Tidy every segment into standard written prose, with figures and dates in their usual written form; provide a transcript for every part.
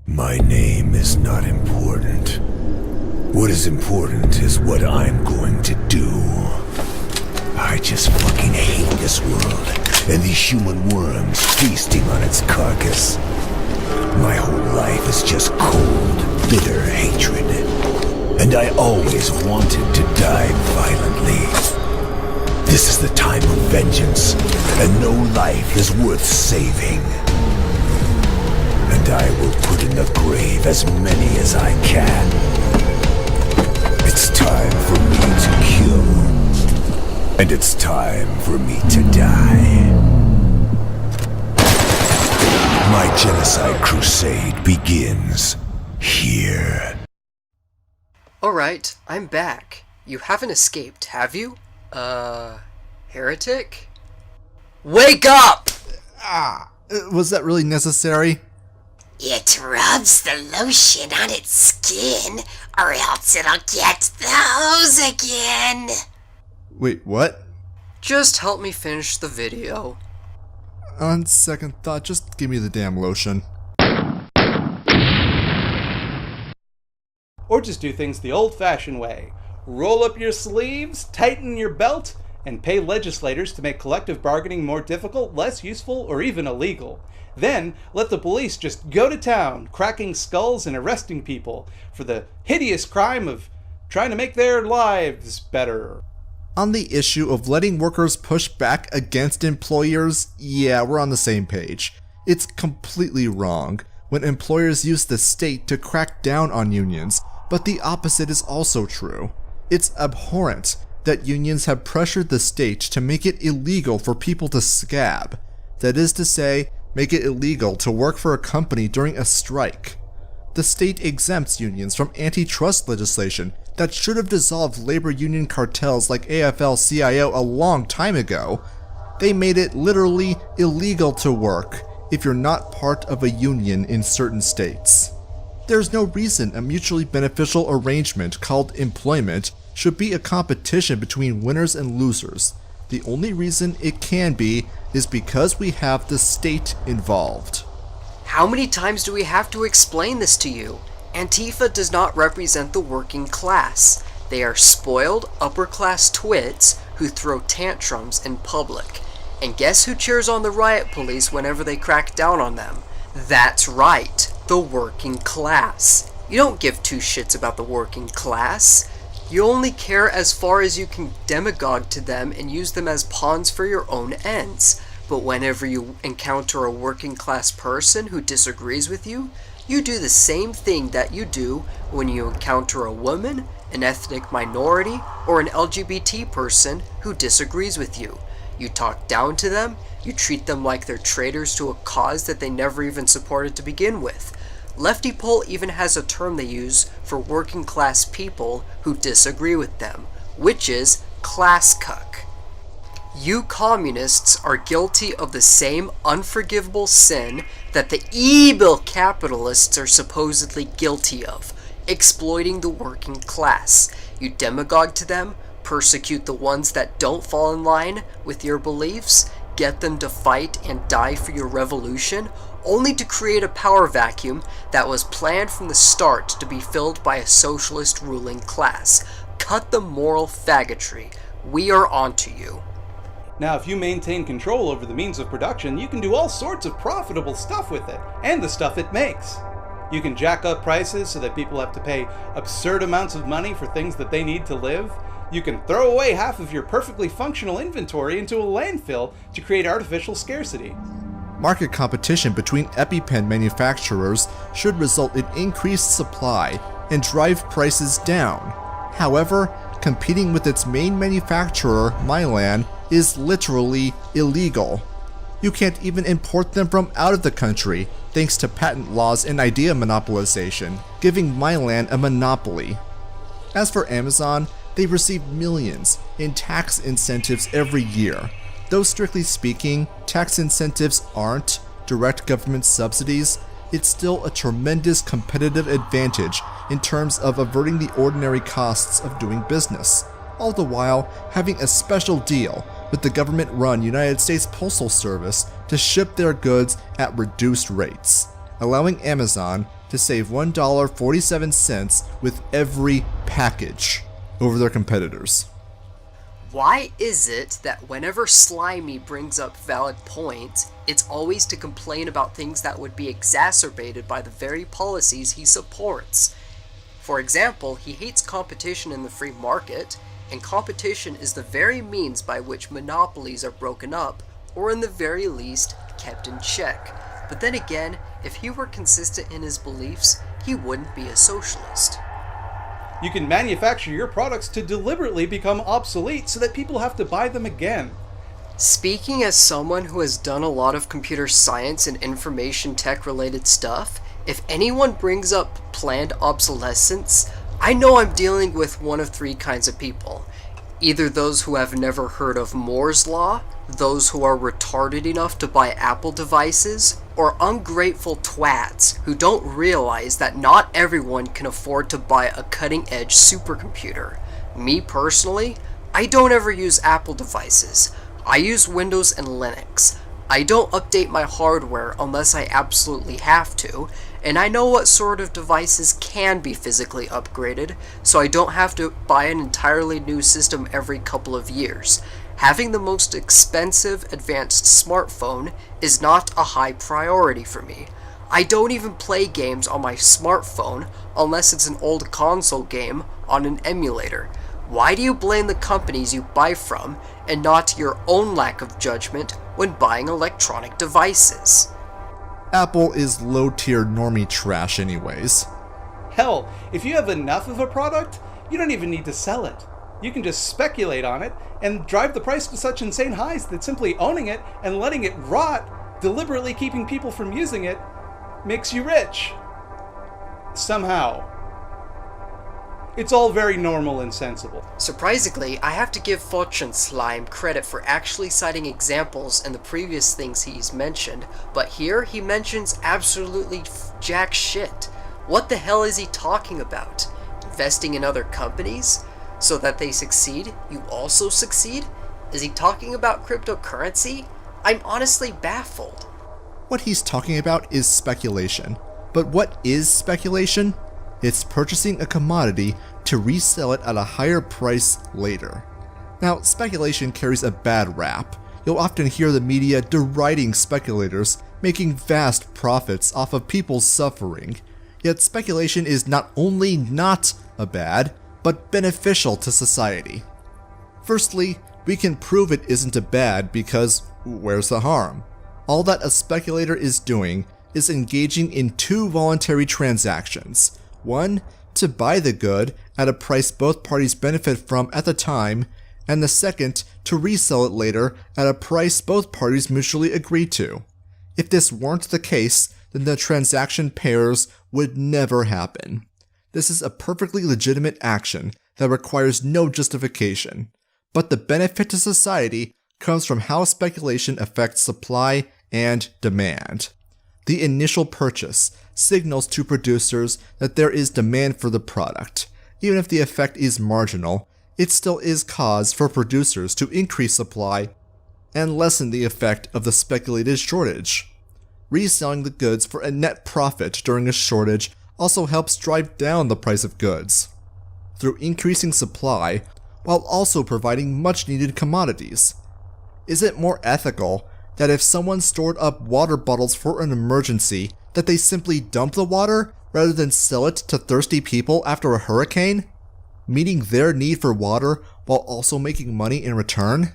My name is not important. What is important is what I'm going to do. I just fucking hate this world and these human worms feasting on its carcass. My whole life is just cold, bitter hatred. And I always wanted to die violently. This is the time of vengeance, and no life is worth saving. And I will put in the grave as many as I can. It's time for me to kill. And it's time for me to die. My genocide crusade begins here. Alright, I'm back. You haven't escaped, have you? Heretic? Wake up! Was that really necessary? It rubs the lotion on its skin, or else it'll get the hose again. Wait, what? Just help me finish the video. On second thought, just give me the damn lotion. Or just do things the old-fashioned way. Roll up your sleeves, tighten your belt, and pay legislators to make collective bargaining more difficult, less useful, or even illegal. Then, let the police just go to town, cracking skulls and arresting people for the hideous crime of trying to make their lives better. On the issue of letting workers push back against employers, yeah, we're on the same page. It's completely wrong when employers use the state to crack down on unions, but the opposite is also true. It's abhorrent that unions have pressured the state to make it illegal for people to scab. That is to say, make it illegal to work for a company during a strike. The state exempts unions from antitrust legislation that should have dissolved labor union cartels like AFL-CIO a long time ago. They made it literally illegal to work if you're not part of a union in certain states. There's no reason a mutually beneficial arrangement called employment should be a competition between winners and losers. The only reason it can be is because we have the state involved. How many times do we have to explain this to you? Antifa does not represent the working class. They are spoiled, upper-class twits who throw tantrums in public. And guess who cheers on the riot police whenever they crack down on them? That's right, the working class. You don't give two shits about the working class. You only care as far as you can demagogue to them and use them as pawns for your own ends. But whenever you encounter a working class person who disagrees with you, you do the same thing that you do when you encounter a woman, an ethnic minority, or an LGBT person who disagrees with you. You talk down to them, you treat them like they're traitors to a cause that they never even supported to begin with. Lefty Pol even has a term they use for working class people who disagree with them, which is class cuck. You communists are guilty of the same unforgivable sin that the evil capitalists are supposedly guilty of, exploiting the working class. You demagogue to them, persecute the ones that don't fall in line with your beliefs, get them to fight and die for your revolution, only to create a power vacuum that was planned from the start to be filled by a socialist ruling class. Cut the moral faggotry. We are onto you. Now, if you maintain control over the means of production, you can do all sorts of profitable stuff with it, and the stuff it makes. You can jack up prices so that people have to pay absurd amounts of money for things that they need to live. You can throw away half of your perfectly functional inventory into a landfill to create artificial scarcity. Market competition between EpiPen manufacturers should result in increased supply and drive prices down. However, competing with its main manufacturer, Mylan, is literally illegal. You can't even import them from out of the country, thanks to patent laws and idea monopolization, giving Mylan a monopoly. As for Amazon, they receive millions in tax incentives every year. Though strictly speaking, tax incentives aren't direct government subsidies, it's still a tremendous competitive advantage in terms of averting the ordinary costs of doing business, all the while having a special deal with the government-run United States Postal Service to ship their goods at reduced rates, allowing Amazon to save $1.47 with every package over their competitors. Why is it that whenever Slimy brings up valid points, it's always to complain about things that would be exacerbated by the very policies he supports? For example, he hates competition in the free market, and competition is the very means by which monopolies are broken up, or in the very least, kept in check. But then again, if he were consistent in his beliefs, he wouldn't be a socialist. You can manufacture your products to deliberately become obsolete so that people have to buy them again. Speaking as someone who has done a lot of computer science and information tech related stuff, if anyone brings up planned obsolescence, I know I'm dealing with one of three kinds of people. Either those who have never heard of Moore's Law, those who are retarded enough to buy Apple devices, or ungrateful twats who don't realize that not everyone can afford to buy a cutting-edge supercomputer. Me personally, I don't ever use Apple devices. I use Windows and Linux. I don't update my hardware unless I absolutely have to, and I know what sort of devices can be physically upgraded, so I don't have to buy an entirely new system every couple of years. Having the most expensive advanced smartphone is not a high priority for me. I don't even play games on my smartphone unless it's an old console game on an emulator. Why do you blame the companies you buy from and not your own lack of judgment when buying electronic devices? Apple is low-tier normie trash anyways. Hell, if you have enough of a product, you don't even need to sell it. You can just speculate on it and drive the price to such insane highs that simply owning it and letting it rot, deliberately keeping people from using it, makes you rich. Somehow. It's all very normal and sensible. Surprisingly, I have to give Fortune Slime credit for actually citing examples in the previous things he's mentioned, but here he mentions absolutely jack shit. What the hell is he talking about? Investing in other companies? So that they succeed, you also succeed? Is he talking about cryptocurrency? I'm honestly baffled. What he's talking about is speculation. But what is speculation? It's purchasing a commodity to resell it at a higher price later. Now, speculation carries a bad rap. You'll often hear the media deriding speculators making vast profits off of people's suffering. Yet speculation is not only not a bad, but beneficial to society. Firstly, we can prove it isn't a bad because where's the harm? All that a speculator is doing is engaging in two voluntary transactions. One, to buy the good at a price both parties benefit from at the time, and the second, to resell it later at a price both parties mutually agree to. If this weren't the case, then the transaction pairs would never happen. This is a perfectly legitimate action that requires no justification, but the benefit to society comes from how speculation affects supply and demand. The initial purchase signals to producers that there is demand for the product. Even if the effect is marginal, it still is cause for producers to increase supply and lessen the effect of the speculated shortage. Reselling the goods for a net profit during a shortage also helps drive down the price of goods through increasing supply while also providing much needed commodities. Is it more ethical that if someone stored up water bottles for an emergency, that they simply dump the water rather than sell it to thirsty people after a hurricane, meeting their need for water while also making money in return?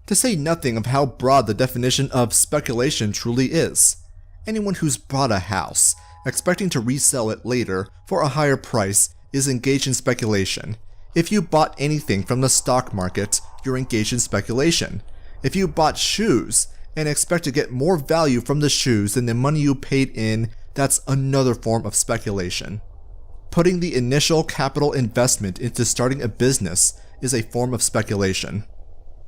To say nothing of how broad the definition of speculation truly is. Anyone who's bought a house, expecting to resell it later for a higher price, is engaged in speculation. If you bought anything from the stock market, you're engaged in speculation. If you bought shoes and expect to get more value from the shoes than the money you paid in, that's another form of speculation. Putting the initial capital investment into starting a business is a form of speculation.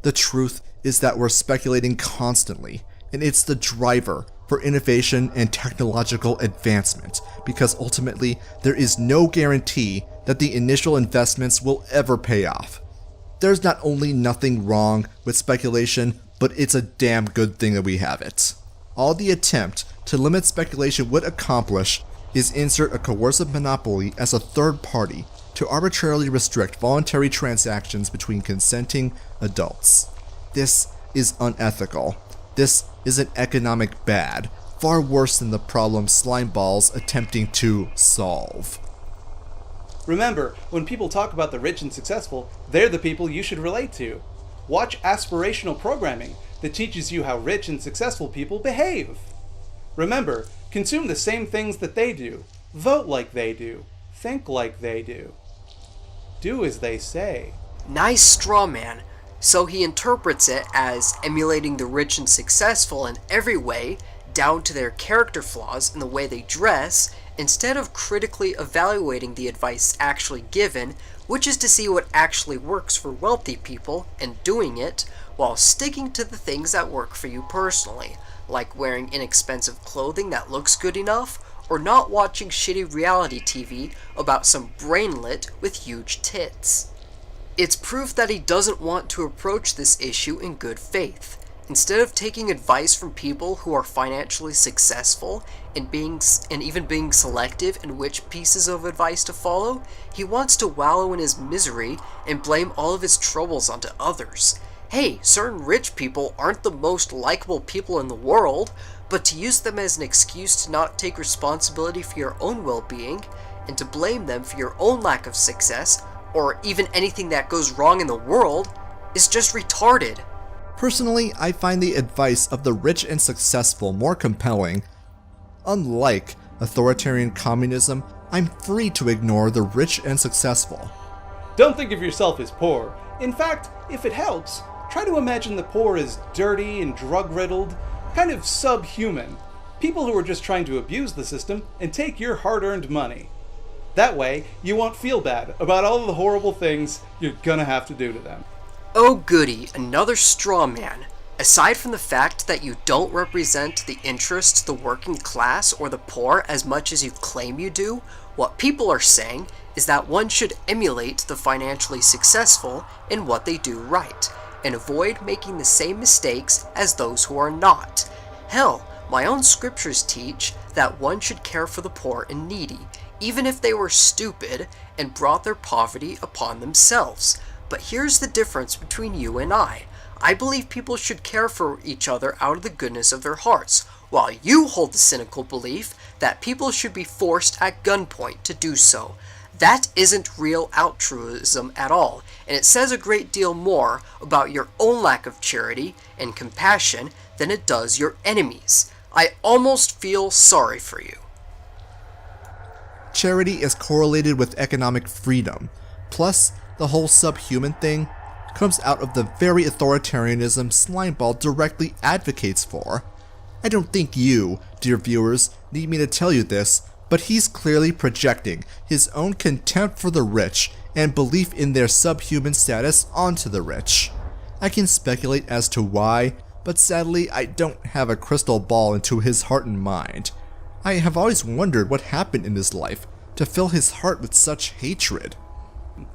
The truth is that we're speculating constantly, and it's the driver for innovation and technological advancement, because ultimately there is no guarantee that the initial investments will ever pay off. There's not only nothing wrong with speculation, but it's a damn good thing that we have it. All the attempt to limit speculation would accomplish is insert a coercive monopoly as a third party to arbitrarily restrict voluntary transactions between consenting adults. This is unethical. This is an economic bad, far worse than the problem Slimeballs attempting to solve. Remember, when people talk about the rich and successful, they're the people you should relate to. Watch aspirational programming that teaches you how rich and successful people behave. Remember, consume the same things that they do. Vote like they do. Think like they do. Do as they say. Nice straw man. So he interprets it as emulating the rich and successful in every way, down to their character flaws and the way they dress, instead of critically evaluating the advice actually given, which is to see what actually works for wealthy people and doing it, while sticking to the things that work for you personally, like wearing inexpensive clothing that looks good enough, or not watching shitty reality TV about some brainlet with huge tits. It's proof that he doesn't want to approach this issue in good faith. Instead of taking advice from people who are financially successful and even being selective in which pieces of advice to follow, he wants to wallow in his misery and blame all of his troubles onto others. Hey, certain rich people aren't the most likable people in the world, but to use them as an excuse to not take responsibility for your own well-being, and to blame them for your own lack of success, or even anything that goes wrong in the world, is just retarded. Personally, I find the advice of the rich and successful more compelling. Unlike authoritarian communism, I'm free to ignore the rich and successful. Don't think of yourself as poor. In fact, if it helps, try to imagine the poor as dirty and drug-riddled, kind of subhuman. People who are just trying to abuse the system and take your hard-earned money. That way, you won't feel bad about all of the horrible things you're gonna have to do to them. Oh goody, another straw man. Aside from the fact that you don't represent the interests of the working class or the poor as much as you claim you do, what people are saying is that one should emulate the financially successful in what they do right, and avoid making the same mistakes as those who are not. Hell, my own scriptures teach that one should care for the poor and needy, even if they were stupid and brought their poverty upon themselves. But here's the difference between you and I. I believe people should care for each other out of the goodness of their hearts, while you hold the cynical belief that people should be forced at gunpoint to do so. That isn't real altruism at all, and it says a great deal more about your own lack of charity and compassion than it does your enemies. I almost feel sorry for you. Charity is correlated with economic freedom. Plus, the whole subhuman thing comes out of the very authoritarianism Slimeball directly advocates for. I don't think you, dear viewers, need me to tell you this, but he's clearly projecting his own contempt for the rich and belief in their subhuman status onto the rich. I can speculate as to why, but sadly I don't have a crystal ball into his heart and mind. I have always wondered what happened in his life to fill his heart with such hatred.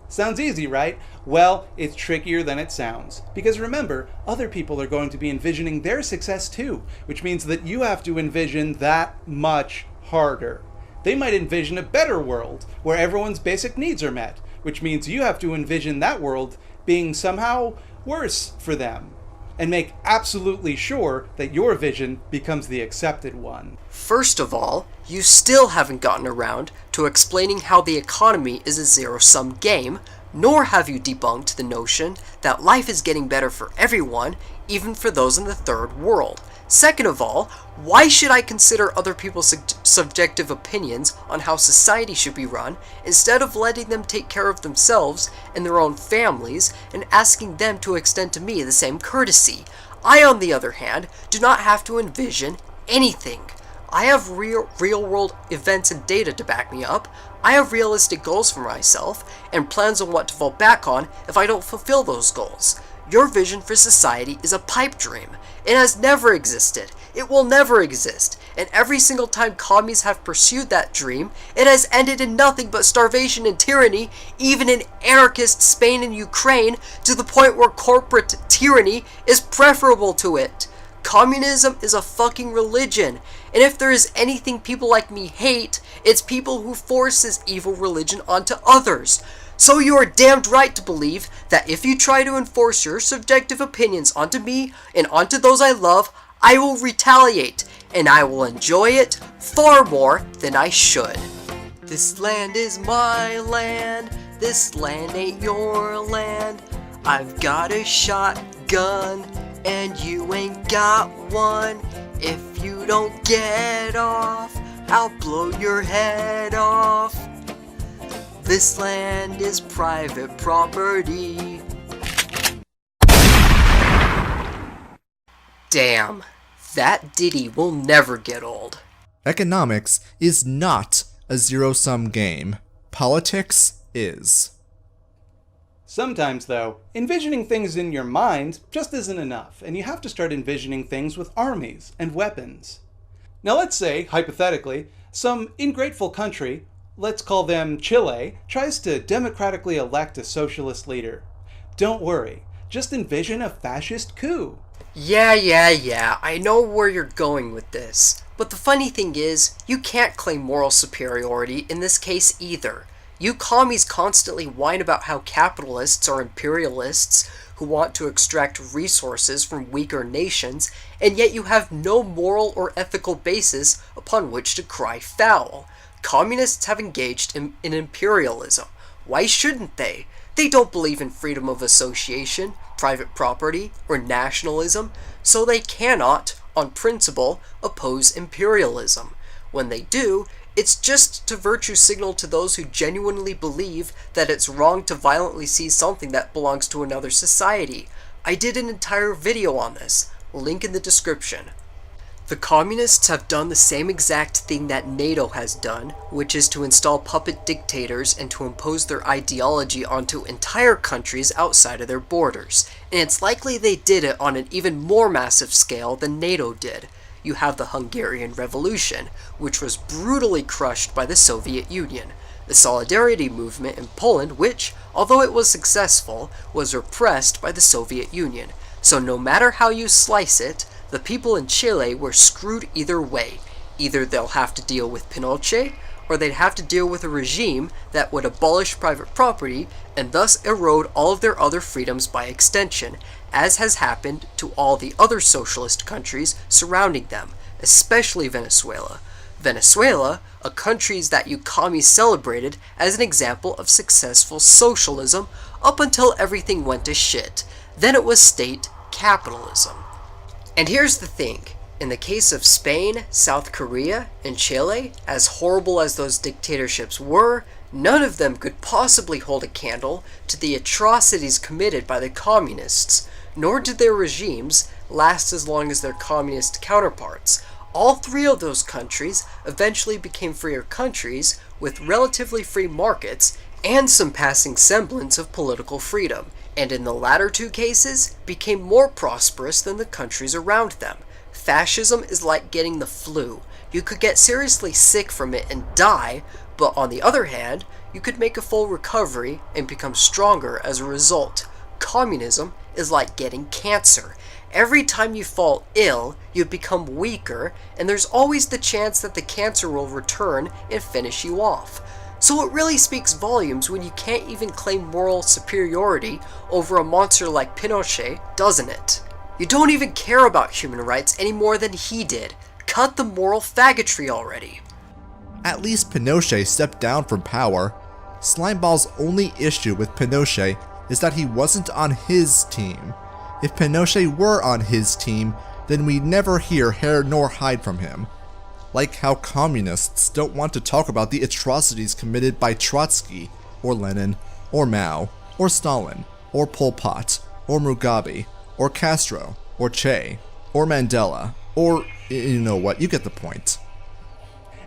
Sounds easy, right? Well, it's trickier than it sounds. Because remember, other people are going to be envisioning their success too, which means that you have to envision that much harder. They might envision a better world, where everyone's basic needs are met, which means you have to envision that world being somehow worse for them, and make absolutely sure that your vision becomes the accepted one. First of all, you still haven't gotten around to explaining how the economy is a zero-sum game, nor have you debunked the notion that life is getting better for everyone, even for those in the third world. Second of all, why should I consider other people's subjective opinions on how society should be run, instead of letting them take care of themselves and their own families, and asking them to extend to me the same courtesy? I, on the other hand, do not have to envision anything. I have real-world events and data to back me up. I have realistic goals for myself, and plans on what to fall back on if I don't fulfill those goals. Your vision for society is a pipe dream. It has never existed. It will never exist. And every single time commies have pursued that dream, it has ended in nothing but starvation and tyranny, even in anarchist Spain and Ukraine, to the point where corporate tyranny is preferable to it. Communism is a fucking religion, And if there is anything people like me hate, it's people who force this evil religion onto others. So you are damned right to believe that if you try to enforce your subjective opinions onto me and onto those I love, I will retaliate, and I will enjoy it far more than I should. This land is my land, this land ain't your land. I've got a shotgun, and you ain't got one. If you don't get off, I'll blow your head off. This land is private property. Damn, that ditty will never get old. Economics is not a zero-sum game. Politics is. Sometimes, though, envisioning things in your mind just isn't enough, and you have to start envisioning things with armies and weapons. Now let's say, hypothetically, some ingrateful country, let's call them Chile, tries to democratically elect a socialist leader. Don't worry, just envision a fascist coup. Yeah, I know where you're going with this. But the funny thing is, you can't claim moral superiority in this case either. You commies constantly whine about how capitalists are imperialists who want to extract resources from weaker nations, and yet you have no moral or ethical basis upon which to cry foul. Communists have engaged in imperialism. Why shouldn't they? They don't believe in freedom of association, private property, or nationalism, so they cannot, on principle, oppose imperialism. When they do, it's just to virtue signal to those who genuinely believe that it's wrong to violently seize something that belongs to another society. I did an entire video on this, link in the description. The communists have done the same exact thing that NATO has done, which is to install puppet dictators and to impose their ideology onto entire countries outside of their borders. And it's likely they did it on an even more massive scale than NATO did. You have the Hungarian Revolution, which was brutally crushed by the Soviet Union. The Solidarity movement in Poland, which, although it was successful, was repressed by the Soviet Union. So no matter how you slice it, the people in Chile were screwed either way. Either they'll have to deal with Pinochet, or they'd have to deal with a regime that would abolish private property and thus erode all of their other freedoms by extension, as has happened to all the other socialist countries surrounding them, especially Venezuela. Venezuela, a country that you commies celebrated as an example of successful socialism up until everything went to shit. Then it was state capitalism. And here's the thing, in the case of Spain, South Korea, and Chile, as horrible as those dictatorships were, none of them could possibly hold a candle to the atrocities committed by the communists, nor did their regimes last as long as their communist counterparts. All three of those countries eventually became freer countries with relatively free markets and some passing semblance of political freedom, and in the latter two cases, became more prosperous than the countries around them. Fascism is like getting the flu. You could get seriously sick from it and die, but on the other hand, you could make a full recovery and become stronger as a result. Communism is like getting cancer. Every time you fall ill, you become weaker, and there's always the chance that the cancer will return and finish you off. So it really speaks volumes when you can't even claim moral superiority over a monster like Pinochet, doesn't it? You don't even care about human rights any more than he did. Cut the moral faggotry already. At least Pinochet stepped down from power. Slimeball's only issue with Pinochet is that he wasn't on his team. If Pinochet were on his team, then we'd never hear hair nor hide from him. Like how communists don't want to talk about the atrocities committed by Trotsky, or Lenin, or Mao, or Stalin, or Pol Pot, or Mugabe, or Castro, or Che, or Mandela, or you know what, you get the point.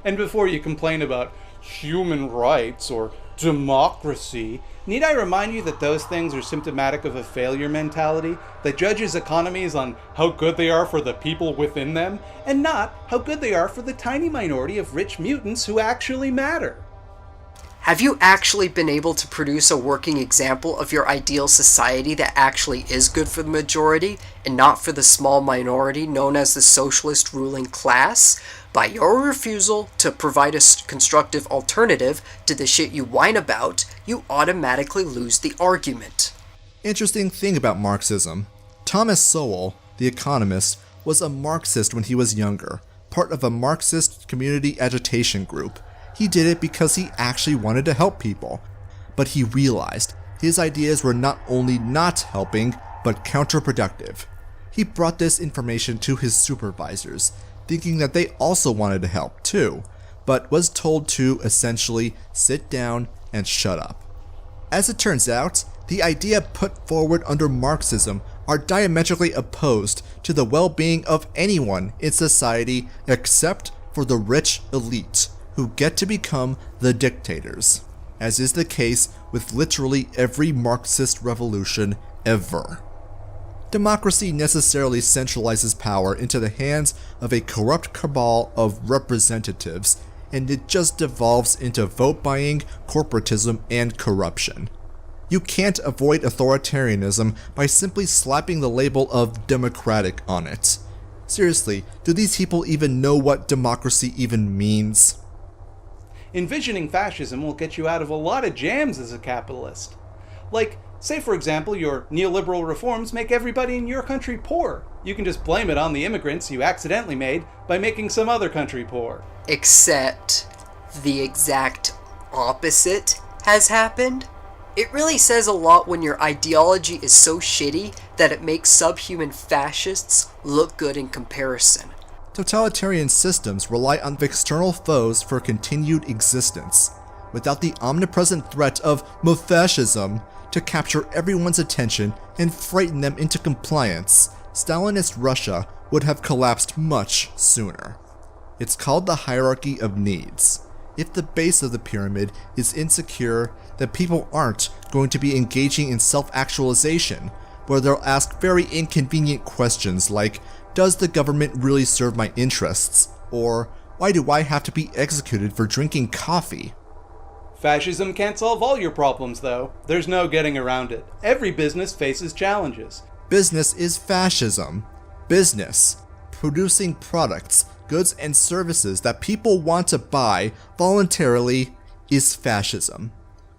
And before you complain about human rights or democracy, need I remind you that those things are symptomatic of a failure mentality that judges economies on how good they are for the people within them, and not how good they are for the tiny minority of rich mutants who actually matter? Have you actually been able to produce a working example of your ideal society that actually is good for the majority, and not for the small minority known as the socialist ruling class? By your refusal to provide a constructive alternative to the shit you whine about, you automatically lose the argument. Interesting thing about Marxism. Thomas Sowell, the economist, was a Marxist when he was younger, part of a Marxist community agitation group. He did it because he actually wanted to help people. But he realized his ideas were not only not helping, but counterproductive. He brought this information to his supervisors, thinking that they also wanted to help too, but was told to essentially sit down and shut up. As it turns out, the idea put forward under Marxism are diametrically opposed to the well-being of anyone in society except for the rich elite, who get to become the dictators, as is the case with literally every Marxist revolution ever. Democracy necessarily centralizes power into the hands of a corrupt cabal of representatives, and it just devolves into vote buying, corporatism, and corruption. You can't avoid authoritarianism by simply slapping the label of democratic on it. Seriously, do these people even know what democracy even means? Envisioning fascism will get you out of a lot of jams as a capitalist. Like, say for example, your neoliberal reforms make everybody in your country poor. You can just blame it on the immigrants you accidentally made by making some other country poor. Except the exact opposite has happened. It really says a lot when your ideology is so shitty that it makes subhuman fascists look good in comparison. Totalitarian systems rely on external foes for continued existence. Without the omnipresent threat of fascism to capture everyone's attention and frighten them into compliance, Stalinist Russia would have collapsed much sooner. It's called the hierarchy of needs. If the base of the pyramid is insecure, then people aren't going to be engaging in self-actualization, where they'll ask very inconvenient questions like, does the government really serve my interests? Or, why do I have to be executed for drinking coffee? Fascism can't solve all your problems, though. There's no getting around it. Every business faces challenges. Business is fascism. Business. Producing products, goods, and services that people want to buy voluntarily is fascism.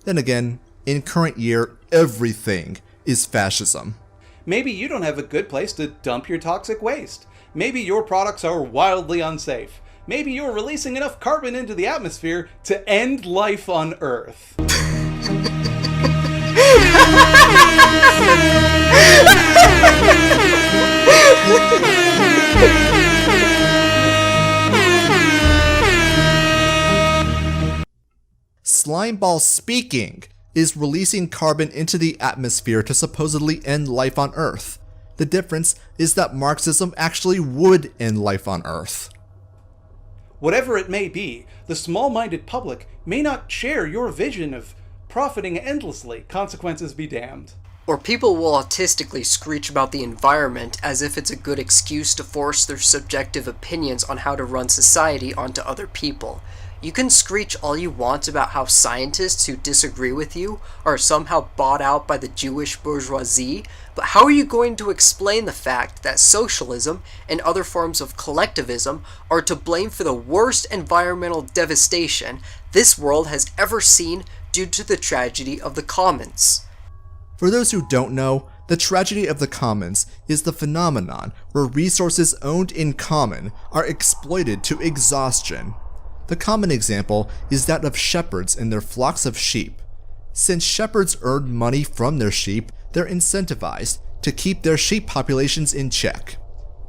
Then again, in current year, everything is fascism. Maybe you don't have a good place to dump your toxic waste. Maybe your products are wildly unsafe. Maybe you're releasing enough carbon into the atmosphere to end life on Earth. Slimeball speaking is releasing carbon into the atmosphere to supposedly end life on Earth. The difference is that Marxism actually would end life on Earth. Whatever it may be, the small-minded public may not share your vision of profiting endlessly, consequences be damned. Or people will autistically screech about the environment as if it's a good excuse to force their subjective opinions on how to run society onto other people. You can screech all you want about how scientists who disagree with you are somehow bought out by the Jewish bourgeoisie, but how are you going to explain the fact that socialism and other forms of collectivism are to blame for the worst environmental devastation this world has ever seen due to the tragedy of the commons? For those who don't know, the tragedy of the commons is the phenomenon where resources owned in common are exploited to exhaustion. The common example is that of shepherds and their flocks of sheep. Since shepherds earn money from their sheep, they're incentivized to keep their sheep populations in check.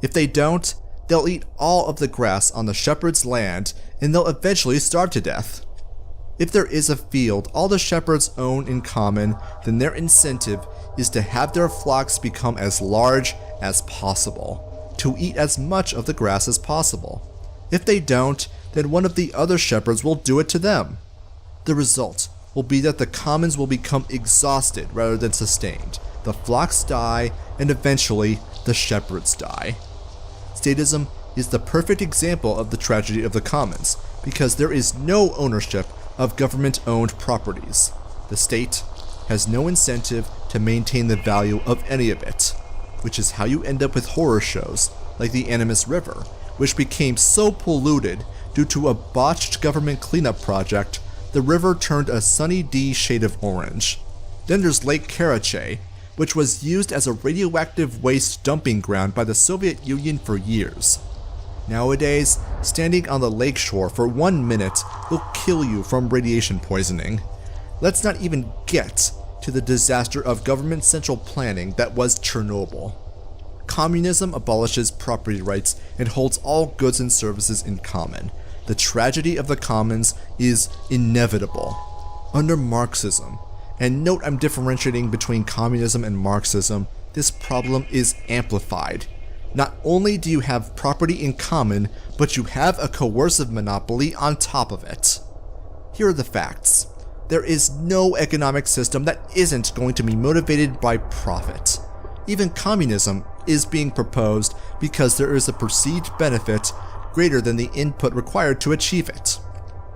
If they don't, they'll eat all of the grass on the shepherd's land and they'll eventually starve to death. If there is a field all the shepherds own in common, then their incentive is to have their flocks become as large as possible, to eat as much of the grass as possible. If they don't, then one of the other shepherds will do it to them. The result will be that the commons will become exhausted rather than sustained. The flocks die, and eventually the shepherds die. Statism is the perfect example of the tragedy of the commons, because there is no ownership of government-owned properties. The state has no incentive to maintain the value of any of it, which is how you end up with horror shows like the Animus River, which became so polluted due to a botched government cleanup project, the river turned a sunny D shade of orange. Then there's Lake Karachay, which was used as a radioactive waste dumping ground by the Soviet Union for years. Nowadays, standing on the lakeshore for 1 minute will kill you from radiation poisoning. Let's not even get to the disaster of government central planning that was Chernobyl. Communism abolishes property rights and holds all goods and services in common. The tragedy of the commons is inevitable. Under Marxism, and note I'm differentiating between communism and Marxism, this problem is amplified. Not only do you have property in common, but you have a coercive monopoly on top of it. Here are the facts. There is no economic system that isn't going to be motivated by profit. Even communism is being proposed because there is a perceived benefit greater than the input required to achieve it.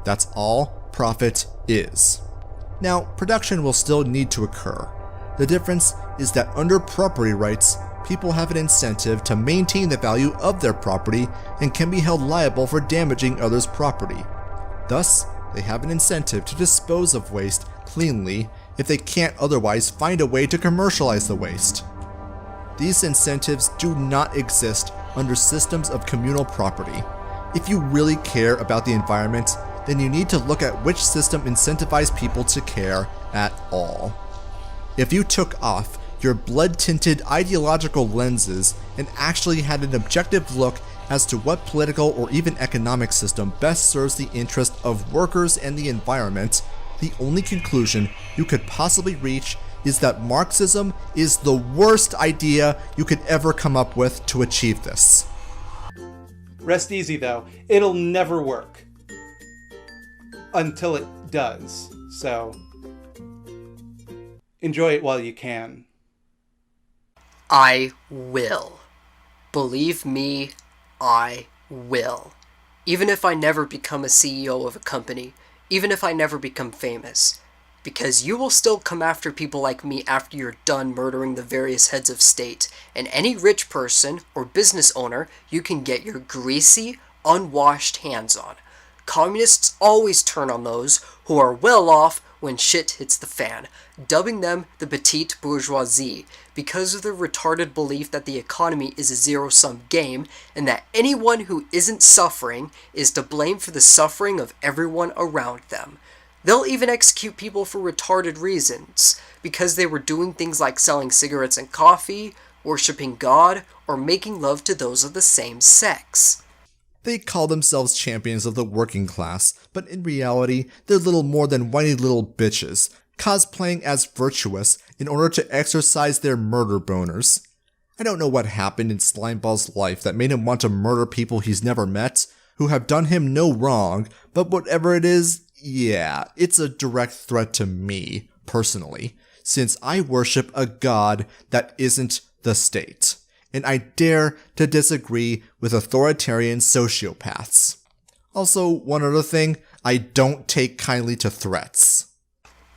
That's all profit is. Now, production will still need to occur. The difference is that under property rights, people have an incentive to maintain the value of their property and can be held liable for damaging others' property. Thus, they have an incentive to dispose of waste cleanly if they can't otherwise find a way to commercialize the waste. These incentives do not exist under systems of communal property. If you really care about the environment, then you need to look at which system incentivizes people to care at all. If you took off your blood-tinted ideological lenses and actually had an objective look as to what political or even economic system best serves the interest of workers and the environment, the only conclusion you could possibly reach is that Marxism is the worst idea you could ever come up with to achieve this. Rest easy though, it'll never work. Until it does, so enjoy it while you can. I will. Believe me, I will. Even if I never become a CEO of a company, even if I never become famous. Because you will still come after people like me after you're done murdering the various heads of state, and any rich person or business owner you can get your greasy, unwashed hands on. Communists always turn on those who are well off when shit hits the fan, dubbing them the petite bourgeoisie because of their retarded belief that the economy is a zero-sum game and that anyone who isn't suffering is to blame for the suffering of everyone around them. They'll even execute people for retarded reasons, because they were doing things like selling cigarettes and coffee, worshipping God, or making love to those of the same sex. They call themselves champions of the working class, but in reality, they're little more than whiny little bitches, cosplaying as virtuous in order to exercise their murder boners. I don't know what happened in Slimeball's life that made him want to murder people he's never met, who have done him no wrong, but whatever it is, yeah, it's a direct threat to me, personally, since I worship a god that isn't the state, and I dare to disagree with authoritarian sociopaths. Also, one other thing, I don't take kindly to threats.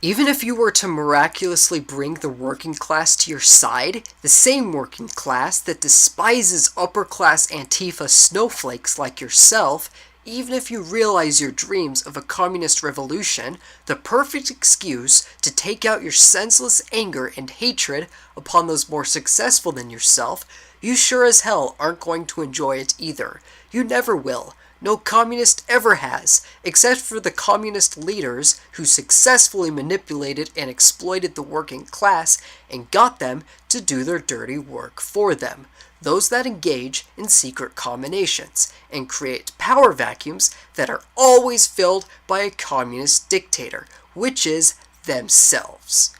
Even if you were to miraculously bring the working class to your side, the same working class that despises upper-class Antifa snowflakes like yourself, even if you realize your dreams of a communist revolution, the perfect excuse to take out your senseless anger and hatred upon those more successful than yourself, you sure as hell aren't going to enjoy it either. You never will. No communist ever has, except for the communist leaders who successfully manipulated and exploited the working class and got them to do their dirty work for them. Those that engage in secret combinations and create power vacuums that are always filled by a communist dictator, which is themselves.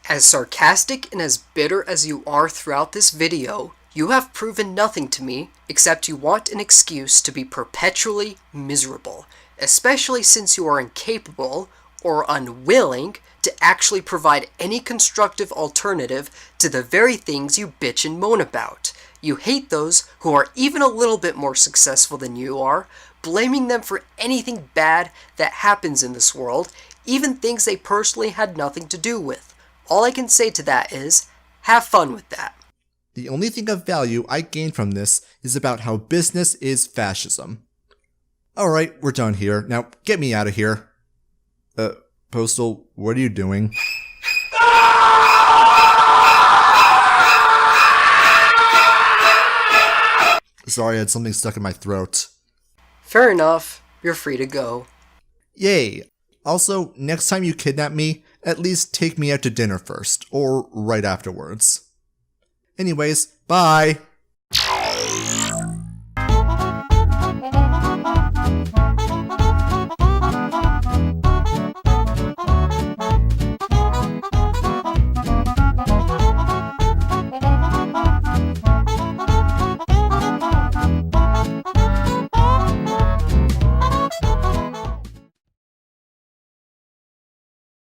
As sarcastic and as bitter as you are throughout this video, you have proven nothing to me except you want an excuse to be perpetually miserable, especially since you are incapable or unwilling to actually provide any constructive alternative to the very things you bitch and moan about. You hate those who are even a little bit more successful than you are, blaming them for anything bad that happens in this world, even things they personally had nothing to do with. All I can say to that is, have fun with that. The only thing of value I gained from this is about how business is fascism. Alright, we're done here. Now, get me out of here. Postal, what are you doing? Sorry, I had something stuck in my throat. Fair enough. You're free to go. Yay. Also, next time you kidnap me, at least take me out to dinner first, or right afterwards. Anyways, bye!